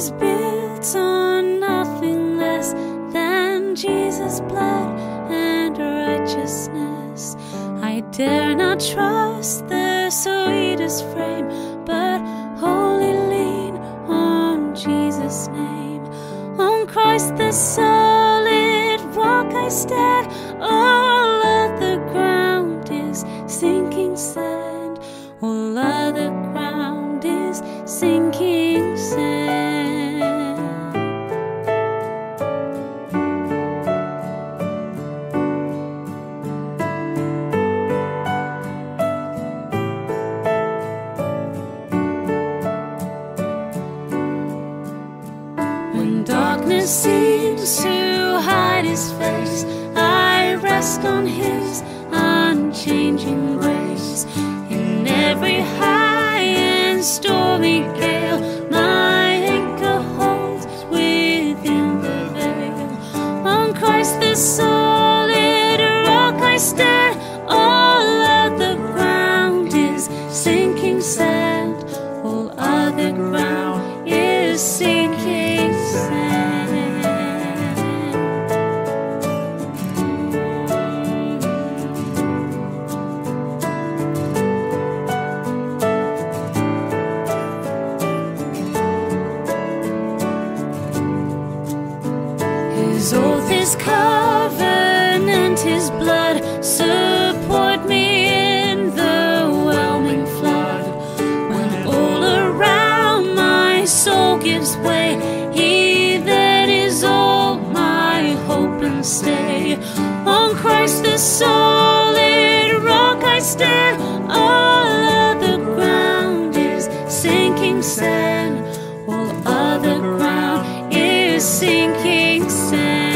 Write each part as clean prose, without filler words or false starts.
is built on nothing less than Jesus' blood and righteousness. I dare not trust the sweetest frame, but wholly lean on Jesus' name. On Christ the solid rock I stand, all other ground is sinking sand. All other ground is sinking sand. When darkness seems to hide his face, I rest on his unchanging grace. In every high and stormy gale, my anchor holds within the veil. On Christ the solid rock I stand, all other ground is sinking sand. All other ground is sinking sand. His oath, his covenant, his blood support me in the whelming flood. When all around my soul gives way, he that is all my hope and stay. On Christ the solid rock I stand, all other ground is sinking sand. All other ground is sinking sand.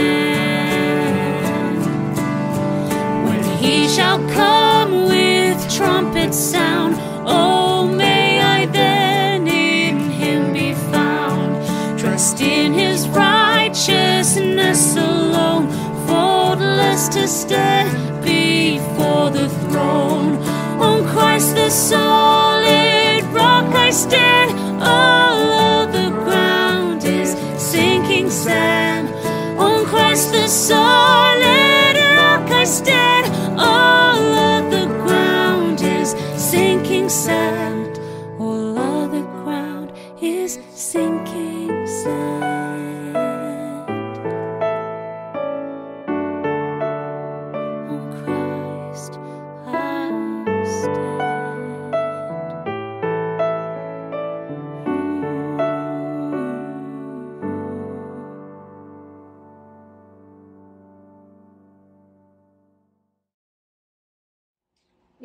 When he shall come with trumpet sound, oh, may I then in him be found. Trust in his righteousness alone, faultless to stand before the throne. On Christ the solid rock I stand, all other ground is sinking sand. On Christ the solid rock I stand, all other ground is sinking sand. All other ground is sinking sand. On Christ I stand.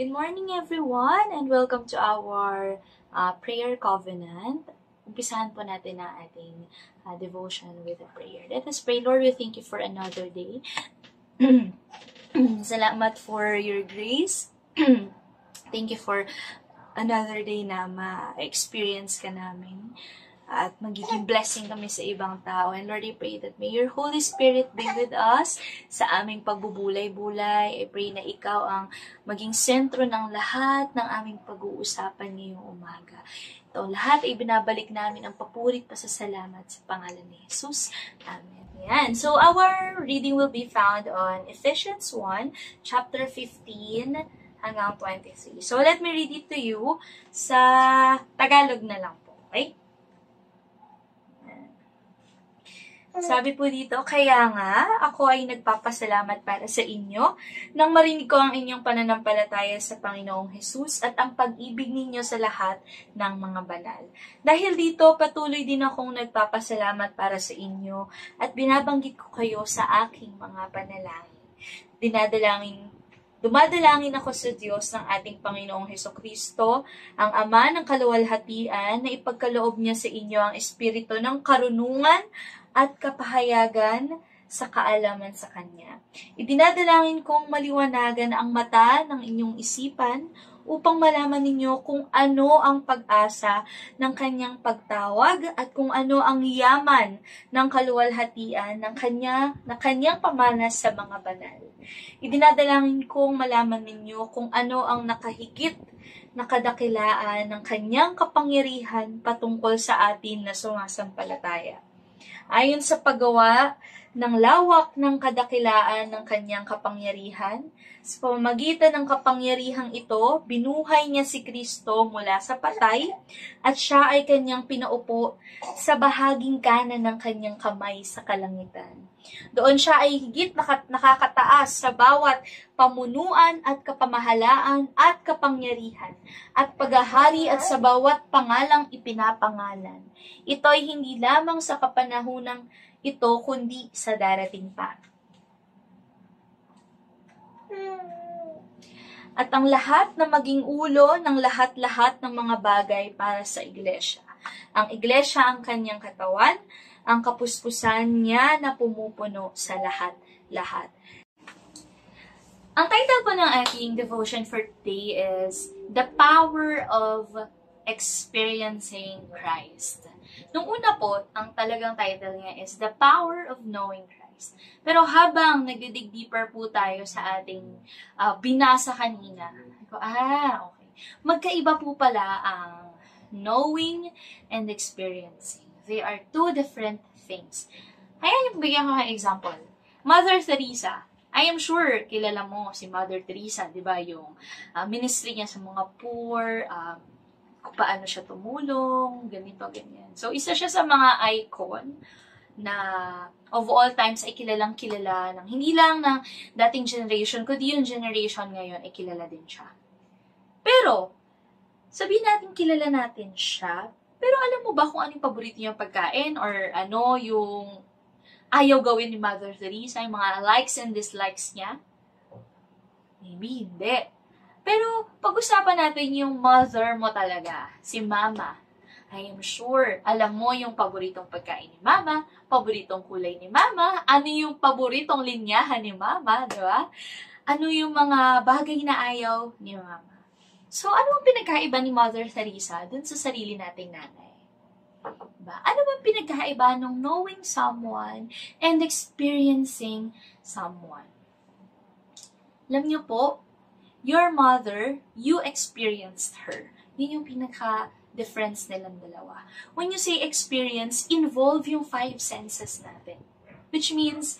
Good morning, everyone, and welcome to our prayer covenant. Umpisahan po natin ang ating devotion with a prayer. Let us pray. Lord, we thank you for another day. Salamat for your grace. Thank you for another day na ma-experience ka namin at magiging blessing kami sa ibang tao. And Lord, I pray that may your Holy Spirit be with us sa aming pagbubulay-bulay. I pray na ikaw ang maging sentro ng lahat ng aming pag-uusapan ngayong umaga. Ito, lahat ay binabalik namin ang papurit pasasalamat sa pangalan ni Jesus. Amen. Ayan. So, our reading will be found on Ephesians 1, chapter 15, hanggang 23. So, let me read it to you sa Tagalog na lang po. Okay? Sabi po dito, kaya nga, ako ay nagpapasalamat para sa inyo nang marinig ko ang inyong pananampalataya sa Panginoong Hesus at ang pag-ibig ninyo sa lahat ng mga banal. Dahil dito, patuloy din akong nagpapasalamat para sa inyo at binabanggit ko kayo sa aking mga panalangin. Dumadalangin ako sa Diyos ng ating Panginoong Hesukristo, ang Ama ng kaluwalhatian, na ipagkaloob niya sa inyo ang espiritu ng karunungan at kapahayagan sa kaalaman sa Kanya. Idinadalangin kong maliwanagan ang mata ng inyong isipan upang malaman ninyo kung ano ang pag-asa ng Kanyang pagtawag at kung ano ang yaman ng kaluwalhatian na Kanyang pamanas sa mga banal. Idinadalangin kong malaman ninyo kung ano ang nakahigit na kadakilaan ng Kanyang kapangyarihan patungkol sa atin na sumasampalataya. Ayon sa paggawa ng lawak ng kadakilaan ng Kanyang kapangyarihan, sa pamamagitan ng kapangyarihang ito, binuhay niya si Kristo mula sa patay at siya ay Kanyang pinaupo sa bahaging kanan ng Kanyang kamay sa kalangitan. Doon siya ay higit nakakataas sa bawat pamunuan at kapamahalaan at kapangyarihan at paghahari at sa bawat pangalang ipinapangalan. Ito ay hindi lamang sa kapanahunang ito kundi sa darating pa. At ang lahat na maging ulo ng lahat-lahat ng mga bagay para sa iglesia. Ang iglesia ang Kanyang katawan, ang kapuspusan niya na pumupuno sa lahat-lahat. Ang title po ng aking devotion for today is The Power of Experiencing Christ. Nung una po, ang talagang title niya is The Power of Knowing Christ. Pero habang nagdidig deeper po tayo sa ating binasa kanina, okay. Magkaiba po pala ang knowing and experiencing. They are two different things. Kaya yung bigyan ko ng example. Mother Teresa. I am sure kilala mo si Mother Teresa, di ba? Yung ministry niya sa mga poor, kung paano siya tumulong, ganito, ganyan. So, isa siya sa mga icon na of all times ay kilalang kilala ng hindi lang ng dating generation, kundi yung generation ngayon ay kilala din siya. Pero, sabihin natin kilala natin siya, pero alam mo ba kung ano yung paborito niyang pagkain or ano yung ayaw gawin ni Mother Teresa, yung mga likes and dislikes niya? Maybe hindi. Pero pag-usapan natin yung mother mo talaga, si Mama. I am sure, alam mo yung paboritong pagkain ni Mama, paboritong kulay ni Mama, ano yung paboritong linyahan ni Mama, di ba? Ano yung mga bagay na ayaw ni Mama. So, ano ang pinagkaiba ni Mother Teresa dun sa sarili nating nanay? Diba? Ano bang pinagkaiba ng knowing someone and experiencing someone? Alam niyo po, your mother, you experienced her. Yun yung pinaka-difference nilang dalawa. When you say experience, involve yung 5 senses natin. Which means,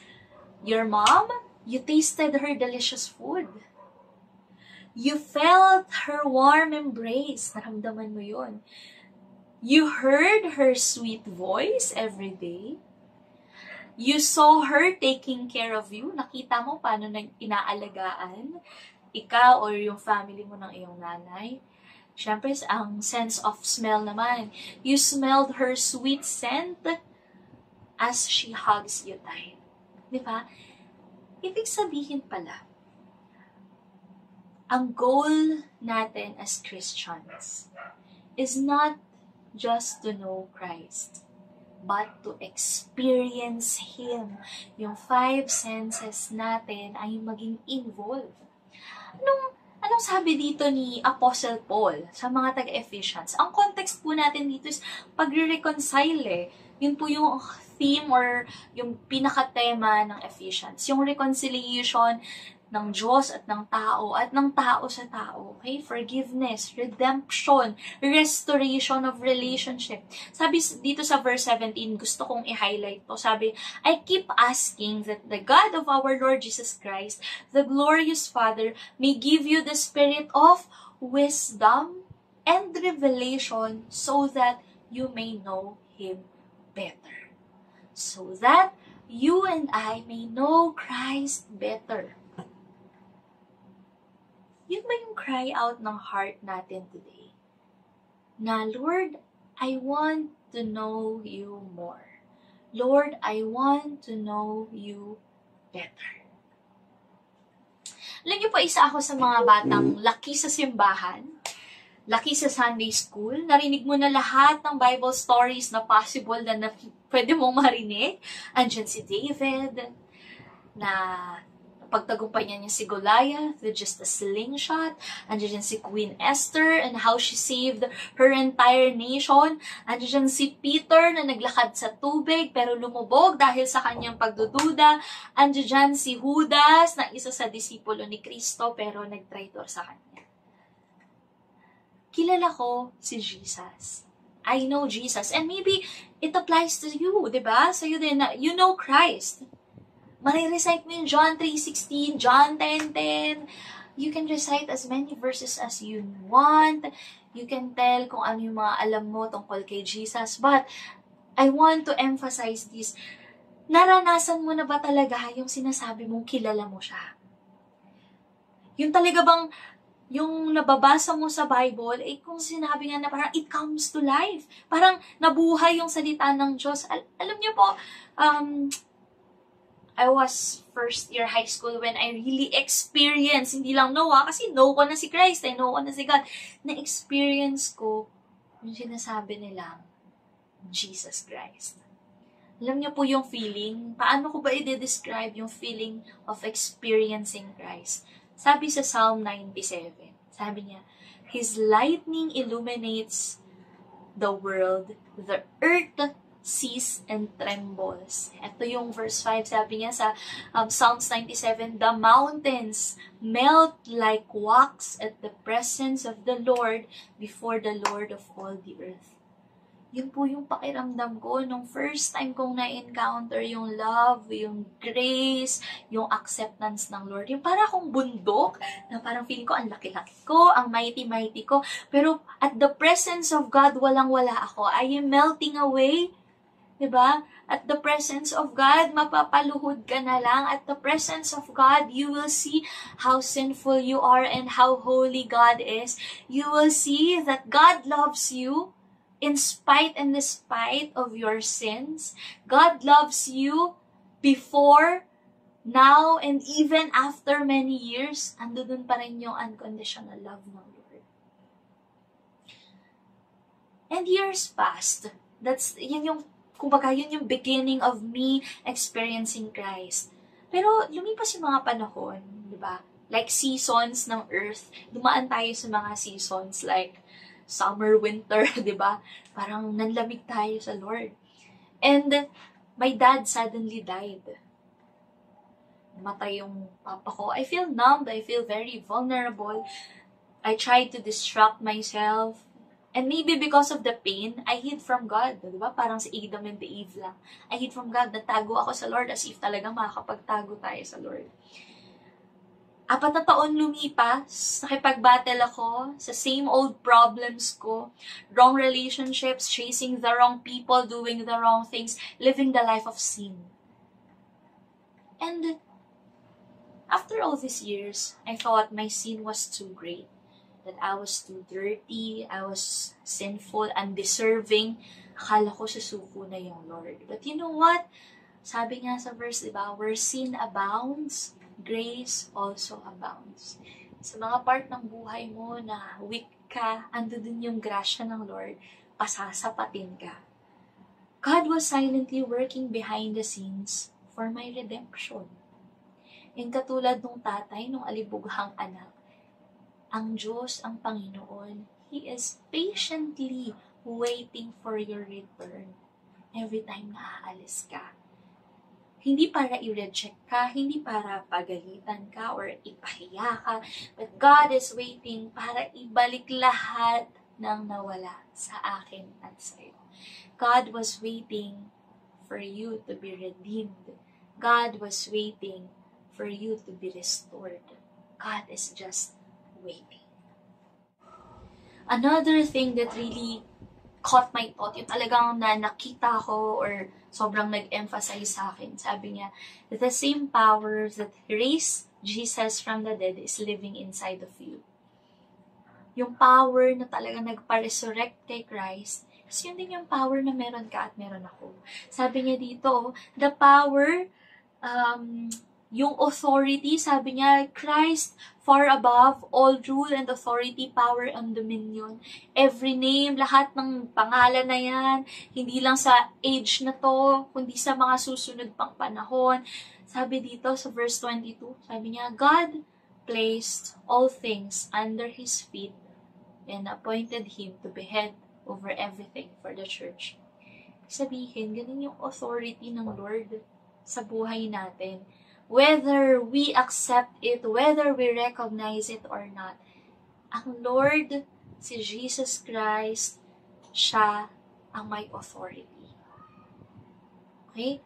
your mom, you tasted her delicious food. You felt her warm embrace. Naramdaman mo yun. You heard her sweet voice every day. You saw her taking care of you. Nakita mo paano inaalagaan ikaw or yung family mo ng iyong nanay. Siyempre, ang sense of smell naman. You smelled her sweet scent as she hugs you tight. Di ba? Ibig sabihin pala, ang goal natin as Christians is not just to know Christ, but to experience Him. Yung 5 senses natin ay maging involved. Anong sabi dito ni Apostle Paul sa mga taga-Ephesians? Ang context po natin dito is pagre-reconcile. Yun po yung theme or yung pinaka-tema ng Ephesians. Yung reconciliation ng Diyos at ng tao sa tao. Okay? Forgiveness, redemption, restoration of relationship. Sabi dito sa verse 17, gusto kong i-highlight to. Sabi, I keep asking that the God of our Lord Jesus Christ, the glorious Father, may give you the spirit of wisdom and revelation so that you may know Him better. So that you and I may know Christ better. Yun ba yung cry out ng heart natin today? Na, Lord, I want to know you more. Lord, I want to know you better. Alam niyo po, isa ako sa mga batang laki sa simbahan. laki sa Sunday school, narinig mo na lahat ng Bible stories na possible na pwede mong marinig. Andyan si David, na pagtagumpay niya si Goliath with just a slingshot. Andiyan si Queen Esther and how she saved her entire nation. Andiyan si Peter na naglakad sa tubig pero lumubog dahil sa kanyang pagdududa. Andiyan si Judas na isa sa disipulo ni Kristo pero nagtraitor sa kanya. Kilala ko si Jesus. I know Jesus. And maybe it applies to you, diba? Sa'yo din na you know Christ. Marirecite mo yung John 3:16, John 10:10. You can recite as many verses as you want. You can tell kung ano yung mga alam mo tungkol kay Jesus. But I want to emphasize this. Naranasan mo na ba talaga yung sinasabi mong kilala mo siya? Yung talaga bang yung nababasa mo sa Bible, kung sinabi nga na parang it comes to life. Parang nabuhay yung salita ng Diyos. Alam niyo po, I was first year high school when I really experienced, hindi lang know kasi know ko na si Christ, know ko na si God, na-experience ko yung sinasabi nilang Jesus Christ. Alam niyo po yung feeling, paano ko ba i-describe yung feeling of experiencing Christ? Sabi sa Psalm 97, sabi niya, His lightning illuminates the world, the earth sees and trembles. Ito yung verse 5, sabi niya sa Psalms 97, the mountains melt like wax at the presence of the Lord before the Lord of all the earth. Yun po yung pakiramdam ko nung first time kong na-encounter yung love, yung grace, yung acceptance ng Lord. Yung para akong bundok, na parang feeling ko ang laki-laki ko, ang mighty-mighty ko. Pero at the presence of God, walang-wala ako. I am melting away. Diba? At the presence of God, mapapaluhod ka na lang. At the presence of God, you will see how sinful you are and how holy God is. You will see that God loves you in spite and despite of your sins. God loves you before, now, and even after many years. Andun pa rin yung unconditional love ng Lord. And years passed. Yun yung beginning of me experiencing Christ. Pero lumipas yung mga panahon, di ba? Like seasons ng earth. Dumaan tayo sa mga seasons like summer, winter, di ba? Parang nanlamig tayo sa Lord. And my dad suddenly died. Namatay yung papa ko. I feel numb. I feel very vulnerable. I tried to distract myself. And maybe because of the pain, I hid from God. Diba? Parang si Adam and Eve lang. I hid from God. Natago ako sa Lord as if talaga makakapagtago tayo sa Lord. 4 na taon lumipas, nakipag-battle ako sa same old problems ko. Wrong relationships, chasing the wrong people, doing the wrong things, living the life of sin. And after all these years, I thought my sin was too great. That I was too dirty, I was sinful, undeserving. Akala ko susuko na yung Lord. But you know what? Sabi nga sa verse, diba? Where sin abounds, grace also abounds. Sa mga part ng buhay mo na weak ka, ando dun yung grasya ng Lord, pasasapatin ka. God was silently working behind the scenes for my redemption. And katulad nung tatay, nung alibughang anak, ang Diyos, ang Panginoon, He is patiently waiting for your return every time na aalis ka. Hindi para i-reject ka, hindi para pagalitan ka or ipahiya ka, but God is waiting para ibalik lahat ng nawala sa akin at sa iyo. God was waiting for you to be redeemed. God was waiting for you to be restored. God is just waiting. Another thing that really caught my thought, yung talagang nakita ko or sobrang nag-emphasize sa akin. Sabi niya, the same power that raised Jesus from the dead is living inside of you. Yung power na talagang nagpa-resurrect kay Christ, kasi yun din yung power na meron ka at meron ako. Sabi niya dito, the power yung authority, sabi niya, Christ far above all rule and authority, power and dominion. Every name, lahat ng pangalan na yan, hindi lang sa age na to, kundi sa mga susunod pang panahon. Sabi dito sa verse 22, sabi niya, God placed all things under His feet and appointed Him to be head over everything for the church. Sabihin, ganun yung authority ng Lord sa buhay natin. Whether we accept it, whether we recognize it or not, ang Lord, si Jesus Christ, siya ang may authority. Okay?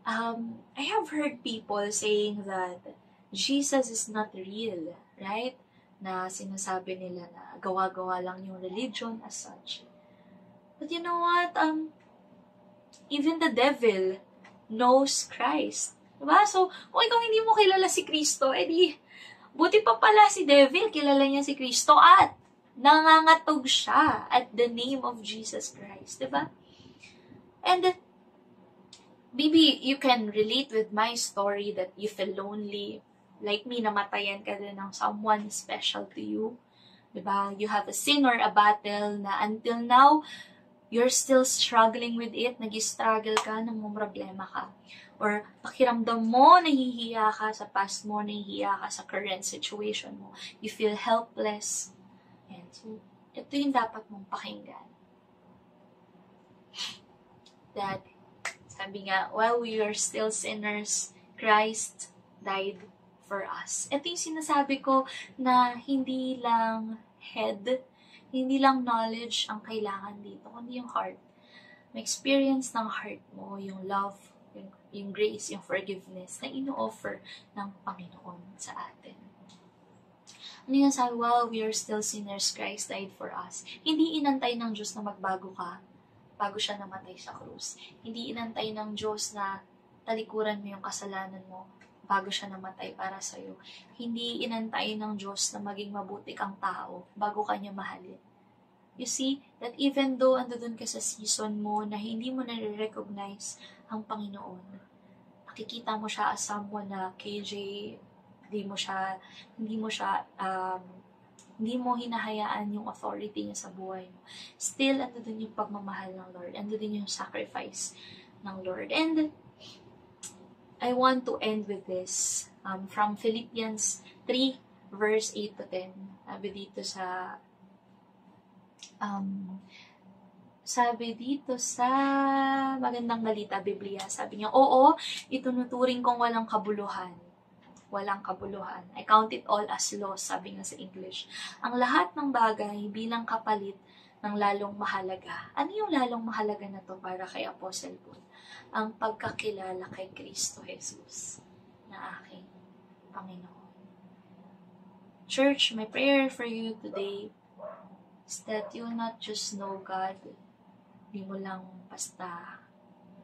I have heard people saying that Jesus is not real, right? Na sinasabi nila na gawa-gawa lang yung religion as such. But you know what? Even the devil knows Christ. Diba? So, kung ikaw hindi mo kilala si Kristo, edi, buti pa pala si devil, kilala niya si Kristo at nangangatog siya at the name of Jesus Christ. Diba? And maybe you can relate with my story that you feel lonely. Like me, namatayan ka din ng someone special to you. Diba? You have a sin or a battle na until now, you're still struggling with it, nag-struggle ka, problema ka. Or pakiramdam mo, nahihiya ka sa past mo, nahihiya ka sa current situation mo. You feel helpless. And so, ito yung dapat mong pakinggan. That, sabi nga, while we are still sinners, Christ died for us. Ito yung sinasabi ko na hindi lang head, hindi lang knowledge ang kailangan dito, kundi yung heart. Ma-experience ng heart mo, yung love, yung grace, yung forgiveness na ino-offer ng Panginoon sa atin. Ano yung sabi, while we are still sinners, Christ died for us. Hindi inantay ng Diyos na magbago ka bago siya namatay sa krus. Hindi inantay ng Diyos na talikuran mo yung kasalanan mo bago siya namatay para sa'yo. Hindi inantay ng Diyos na maging mabuti kang tao bago ka niya mahalin. You see, that even though andun ka sa season mo na hindi mo na-recognize ang Panginoon, nakikita mo siya as someone na KJ, hindi mo hinahayaan yung authority niya sa buhay mo. Still, andun yung pagmamahal ng Lord. Andun yung sacrifice ng Lord. And I want to end with this from Philippians 3 verse 8 to 10. Sabi dito sa Magandang Balita, Biblia, sabi niya, oo, itunuturing kong walang kabuluhan. Walang kabuluhan. I count it all as loss, sabi nga sa English. Ang lahat ng bagay bilang kapalit ng lalong mahalaga. Ano yung lalong mahalaga na to para kay Apostle Paul? Ang pagkakilala kay Kristo Jesus na aking Panginoon. Church, my prayer for you today is that you will not just know God, di mo lang basta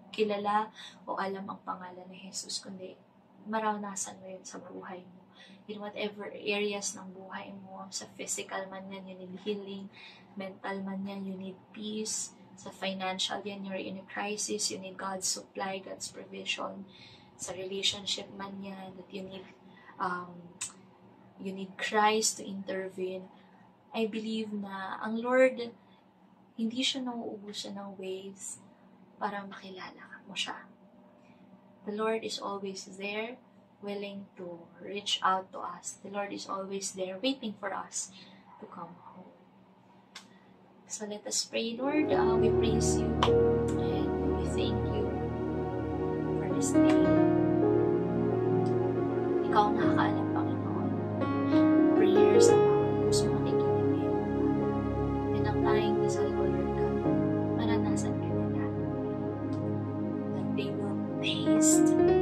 kilala o alam ang pangalan ni Jesus, kundi maranasan mo yun sa buhay mo. In whatever areas ng buhay mo, sa physical man yan, you need healing, mental man yan, you need peace, sa financial yan, you're in a crisis, you need God's supply, God's provision, sa relationship man yan, that you need Christ to intervene. I believe na ang Lord, hindi siya nauubusan ng ways para makilala mo siya. The Lord is always there, willing to reach out to us. The Lord is always there, waiting for us to come home. So let us pray, Lord. We praise you and we thank you for this day. Ikaw ang nakakaalam, Panginoon. Prayers ng mga puso makikinig ngayon. And ang tayong dasal ko, Lord God, maranasan ka nila. That they will taste the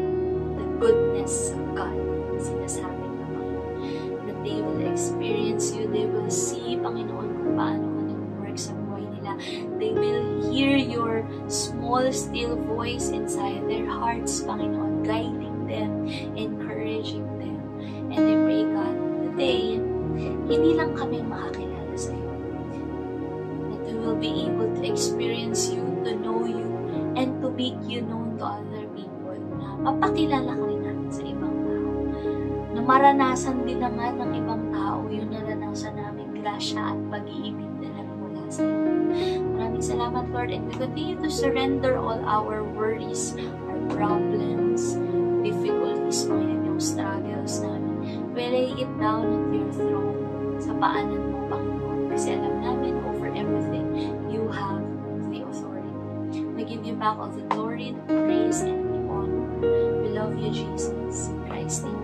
goodness of God. Sinasabi ng Panginoon. That they will experience you. They will see, Panginoon, kung paano ka nag-work sa buhay nila. They will hear your small, still voice inside their hearts, Panginoon, guiding them, encouraging them. And I pray, God, today, hindi lang kami makakilala sa iyo. That we will be able to experience you, to know you, and to make you known to other people na mapakilala ka rin namin sa ibang tao. Na maranasan din naman ng ibang tao yung naranasan namin grasya at pag-ibig na nagmula sa iyo. Maraming salamat, Lord, and we continue to surrender all our worries, our problems, difficulties, Panginoon, yung struggles namin. We lay it down at your throne sa paanan mo, Panginoon. Kasi alam namin, over everything, you have the authority. We give you back all the glory, the praise, and the honor. We love you, Jesus. In Christ's name.